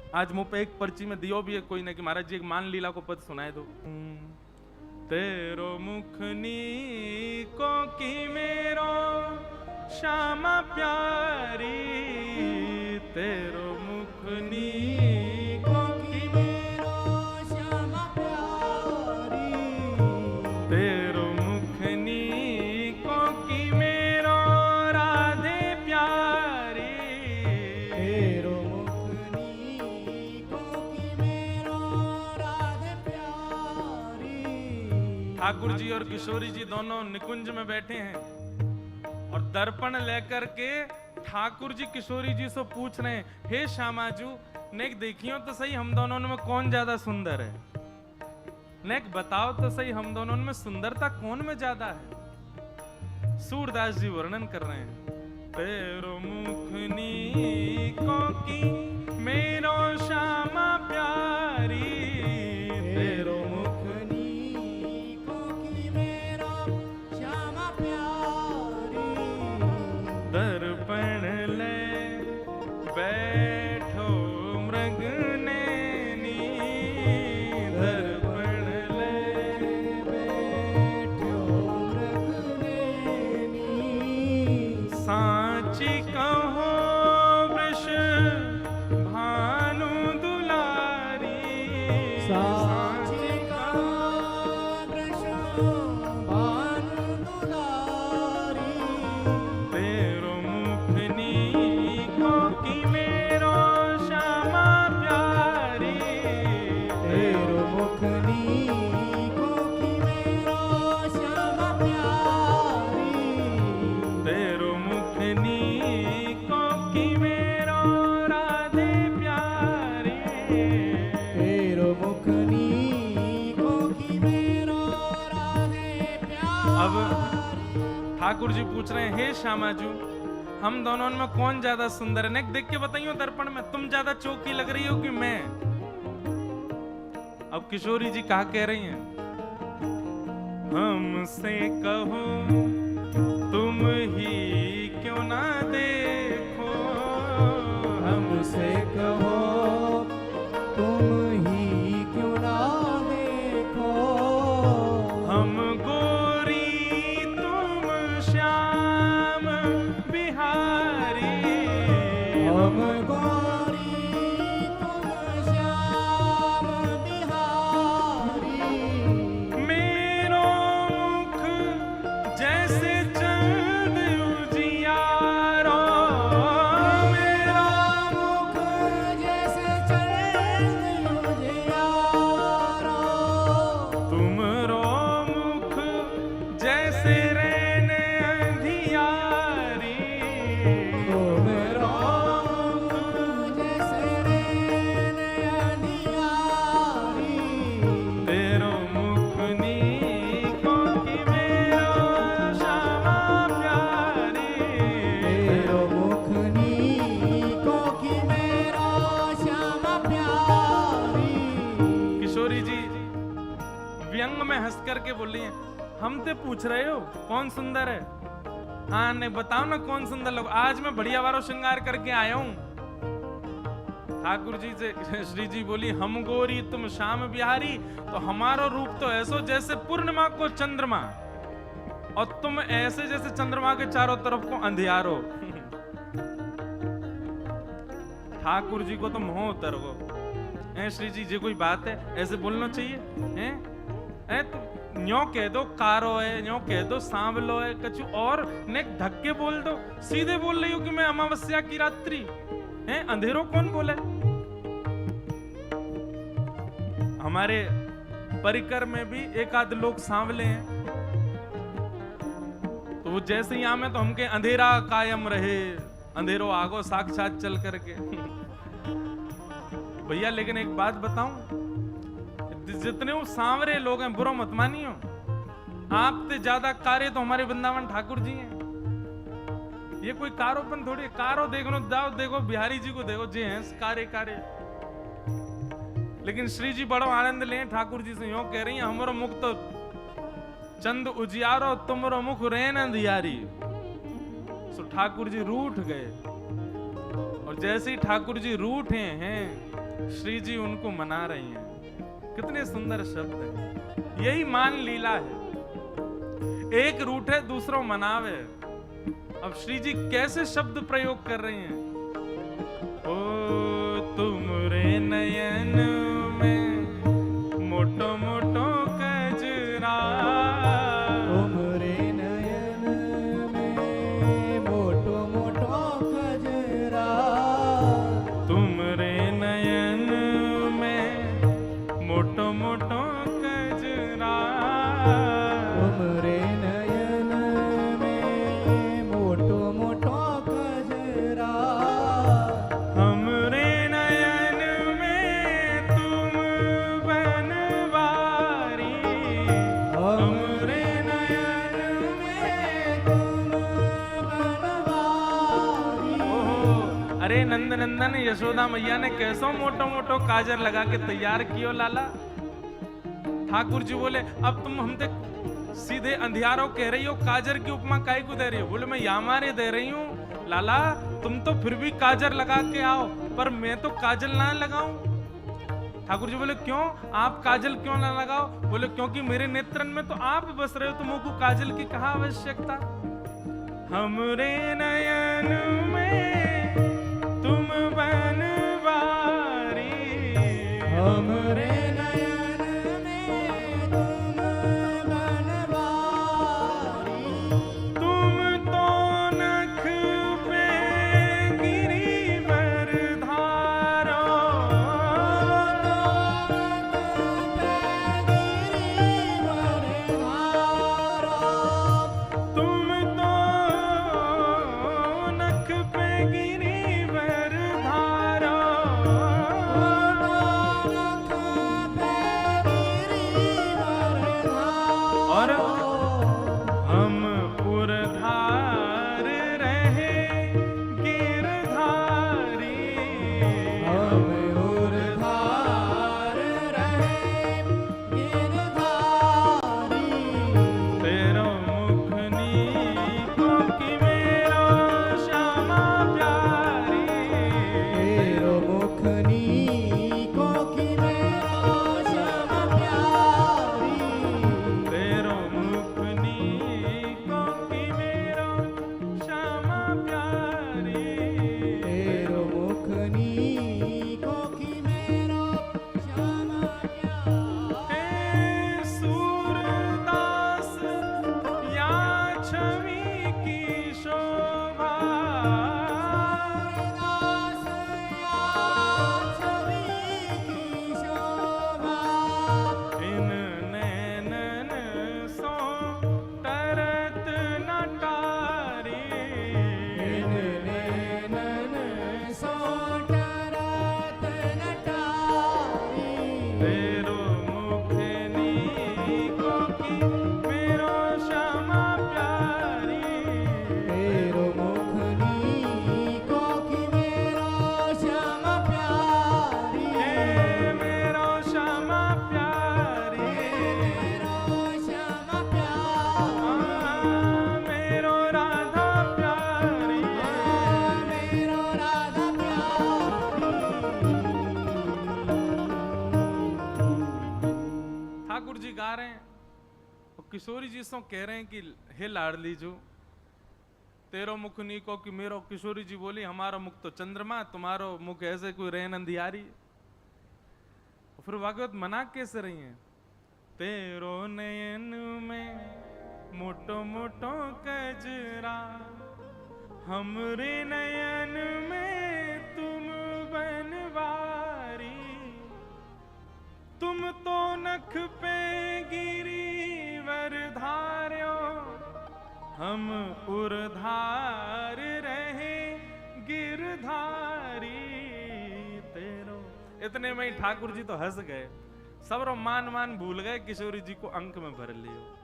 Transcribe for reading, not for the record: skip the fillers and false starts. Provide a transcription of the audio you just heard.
आज मुँह पे एक पर्ची में दियो भी है कोई ने कि महाराज जी एक मान लीला को पद सुनाए दो। तेरो मुखनी को की मेरो श्यामा प्यारी, तेरो मुखनी को की मेरो श्यामा प्यारी, तेरो मुखनी को की मेरो राधे प्यारी, तेरो मुखनी को की मेरो राधे प्यारी। ठाकुर जी और किशोरी जी दोनों निकुंज में बैठे हैं और दर्पण लेकर के ठाकुर जी किशोरी जी से पूछ रहे हैं, हे श्यामाजू नेक देखियो तो सही हम दोनों में कौन ज्यादा सुंदर है, नेक बताओ तो सही हम दोनों में सुंदरता कौन में ज्यादा है। सूरदास जी वर्णन कर रहे हैं, तेरो मुखनी को की मेरो श्यामा प्यारी, तेरो मुखनी को की मेरो श्यामा प्यारी, दर्पण ले बैठो मृग नैनी, दर्पण ले बैठो मृग नैनी, साची कहो वृष भानु दुलारी, साची कहो वृष भानु दुलारी, तेरो मुखनी को की मेरो श्यामा प्यारी, तेरो मुखनी को की मेरो श्यामा प्यारी, तेरो मुखनी को की मेरो राधे प्यारी, तेरो मुखनी को की मेरो राधे प्यारी। अब ठाकुर जी पूछ रहे हैं, हे श्यामाजू हम दोनों में कौन ज्यादा सुंदर है, नेक देख के बताइयो दर्पण में तुम ज्यादा चौकी लग रही हो कि मैं। अब किशोरी जी कहा कह रही हैं, हमसे कहो तुम ही क्यों ना देखो, हमसे कहो तुम ही क्यों ना देखो, हम गोरी तुम श्याम बिहारी, हम गोरी तुम श्याम बिहारी, मेरो मुख जैसे चंद उजियारो, मेरा मुख जैसे चंद उजियारो, तुमरो मुख जैसे रैन अंधियारी, तुमरो मुख जैसे रैन अंधियारी, तेरो मुखनी को की मेरो श्यामा प्यारी, तेरो मुखनी को की मेरो श्यामा प्यारी। किशोरी जी व्यंग में हंस करके बोली हैं, हम ते पूछ रहे हो कौन सुंदर है, हाँ नहीं बताओ ना कौन सुंदर लोग, आज मैं बढ़िया वारो श्रृंगार करके आया हूं। ठाकुर जी से श्री जी बोली, हम गोरी तुम श्याम बिहारी, तो हमारा रूप तो ऐसो जैसे पूर्णिमा को चंद्रमा, और तुम ऐसे जैसे चंद्रमा के चारों तरफ को अंधियारो। ठाकुर जी को तो मोह उतर गो। श्री जी कोई बात है, ऐसे बोलना चाहिए हैं? तो न्यो कह दो कारो है, न्यो कह दो सांवलो है, कछु और ने ढक के बोल दो। सीधे बोल रही हो कि मैं अमावस्या की रात्रि हैं, अंधेरों कौन बोले? हमारे परिकर में भी एक आध लोग सांवले हैं, तो वो जैसे ही आमे तो हमके अंधेरा कायम रहे, अंधेरों आगो साक्षात चल करके। भैया लेकिन एक बात बताऊं, जितने वो सांवरे लोग हैं बुरा मत मानियो, आपसे ज्यादा कार्य तो हमारे वृंदावन ठाकुर जी हैं। ये कोई कारोपन थोड़ी, कारो देखो जाओ, देखो बिहारी जी को देखो, जे हैं कार्य कार्य। लेकिन श्री जी बड़ो आनंद ले ठाकुर जी से, यूं कह रही हैं हमारो मुख तो चंद उजियारो, तुमरो मुख रैन अंधियारी। सो ठाकुर जी रूठ गए, और जैसे ही ठाकुर जी रूठे हैं श्री जी उनको मना रही हैं। कितने सुंदर शब्द हैं। यही मान लीला है। एक रूठे दूसरों मनावे। अब श्री जी कैसे शब्द प्रयोग कर रही हैं। ओ तुमरे नयन में मोटो मोटो कजरा, तुमरे नयन में मोटो मोटो कजरा, तुमरे नयन में मोटो मोटो कजरा, तुमरे नयन में मोटो मोटो कजरा, हमरे नयन में तुम बनवारी, हमरे नयन में तुम बनवारी। ओहो, अरे नंद नंदन यशोदा मैया ने कैसो मोटो मोटो काजर लगा के तैयार कियो लाला। ठाकुर जी बोले अब तुम हमसे सीधे अंधियारो कह रही हो, काजर की उपमा काहे को दे रही हो। बोले मैं यामारे दे रही हूँ लाला, तुम तो फिर भी काजर लगा के आओ, पर मैं तो काजल ना लगाऊं। ठाकुर जी बोले क्यों, आप काजल क्यों ना लगाओ। बोले क्योंकि मेरे नेत्रन में तो आप बस रहे हो, तुमको काजल की कहाँ आवश्यकता। हमरे नयन में तुम बनवारी, हमरे नयन में तुम बनवारी, तुम तो नख पे गिरिवर धारो, तुम तो नख पे गिरिवर धारो, और हम उर्धार रहे गिरधारी, तेरो मुख नीको की मेरो श्यामा प्यारी, तेरो मुख नीको की मेरो श्यामा प्यारी, तेरो मुख नीको की मेरो श्यामा प्यारी, तेरो मुख नीको की मेरो श्यामा प्यारी। हे सूरदास या छवि की शोभा, दास या छवि की शोभा, इन नैनन सो तरत न टारी, इन नैनन सो टरत न टारी, तेरो मुख नीको की मेरो श्यामा प्यारी, तेरो मुख नीको की मेरो श्यामा प्यारी, हे मेरो श्यामा प्यारी, मेरो श्यामा प्यारी, मेरो राधा प्यारी, मेरो राधा प्यारी। ठाकुर जी गा रहे हैं और किशोरी जी सो कह रहे हैं कि हे लाडली जो तेरो मुख नीको कि मेरो। किशोरी जी बोली हमारा मुख तो चंद्रमा, तुम्हारो मुख ऐसे कोई रेन अंधियारी। और फिर भागवत मना कैसे रही हैं। तेरो नयन में मोटो मोटो कजरा, हमरे नयन में तुम बनवारी, तुम तो नख पे गिरिवर धार्यो, हम उर्धार रहे गिरधारी तेरो। इतने में ही ठाकुर जी तो हंस गए, सबरो मान मान भूल गए, किशोरी जी को अंक में भर लियो।